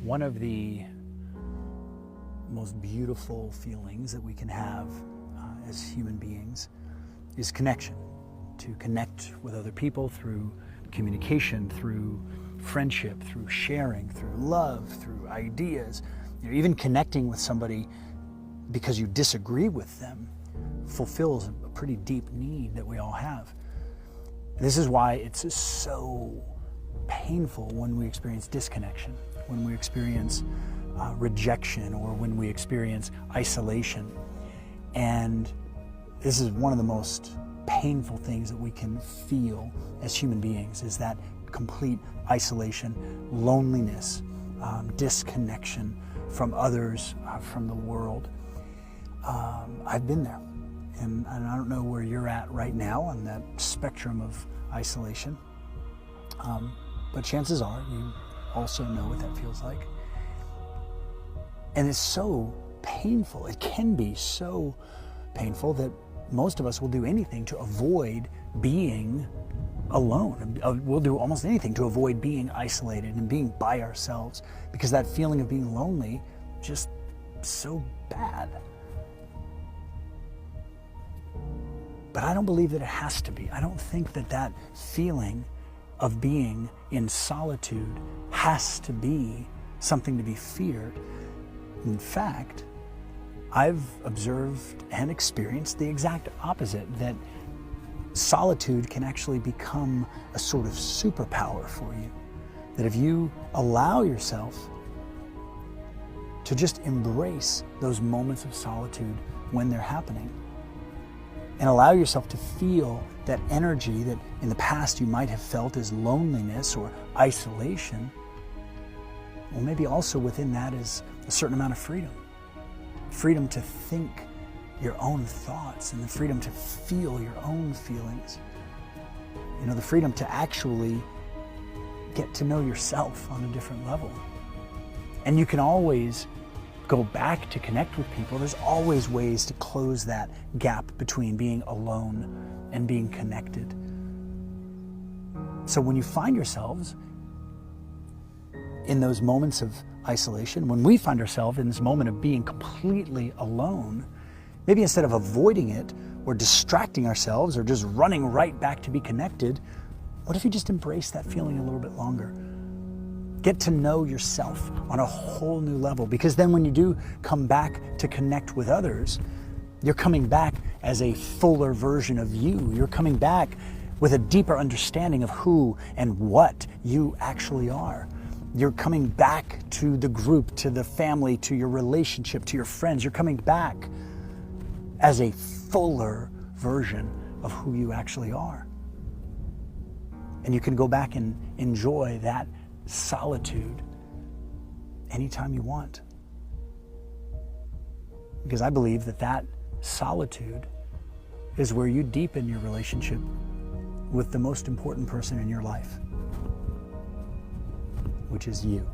One of the most beautiful feelings that we can have as human beings is connection. To connect with other people through communication, through friendship, through sharing, through love, through ideas. Even connecting with somebody because you disagree with them fulfills a pretty deep need that we all have. This is why it's so painful when we experience disconnection, when we experience rejection, or when we experience isolation. And this is one of the most painful things that we can feel as human beings, is that complete isolation, loneliness, disconnection from others, from the world. I've been there, and I don't know where you're at right now on that spectrum of isolation, but chances are you also know what that feels like. And it's so painful. It can be so painful that most of us will do anything to avoid being alone. We'll do almost anything to avoid being isolated and being by ourselves, because that feeling of being lonely is just so bad. But I don't believe that it has to be. I don't think that that feeling of being in solitude has to be something to be feared. In fact, I've observed and experienced the exact opposite, that solitude can actually become a sort of superpower for you. That if you allow yourself to just embrace those moments of solitude when they're happening, and allow yourself to feel that energy that in the past you might have felt as loneliness or isolation, well, maybe also within that is a certain amount of freedom. Freedom to think your own thoughts, and the freedom to feel your own feelings. You know, the freedom to actually get to know yourself on a different level. And you can always go back to connect with people. There's always ways to close that gap between being alone and being connected. So when you find yourselves in those moments of isolation, when we find ourselves in this moment of being completely alone, maybe instead of avoiding it or distracting ourselves or just running right back to be connected, what if you just embrace that feeling a little bit longer? Get to know yourself on a whole new level, because then when you do come back to connect with others, you're coming back as a fuller version of you. You're coming back with a deeper understanding of who and what you actually are. You're coming back to the group, to the family, to your relationship, to your friends. You're coming back as a fuller version of who you actually are. And you can go back and enjoy that solitude anytime you want. Because I believe that that solitude is where you deepen your relationship with the most important person in your life, which is you.